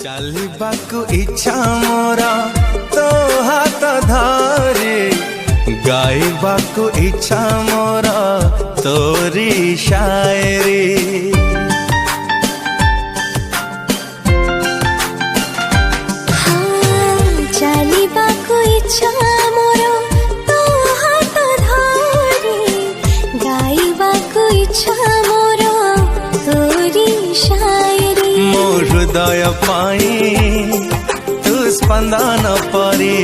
ଚାଲିବାକୁ ଇଚ୍ଛା ମୋର ତୋ ହାତ ଧରି, ଗାଇବାକୁ ଇଚ୍ଛା ମୋର ତୋରି ଶାୟରି। ଚାଲିବାକୁ ଇଚ୍ଛା ମୋର ତୋ ହାତ ଧରି, ଗାଇବାକୁ ଇଚ୍ଛା ମୋର ତୋରି ଶାୟରି। ମୋ ହୃଦୟ ପାଇଁ ତୁ ସ୍ପନ୍ଦନ ପରି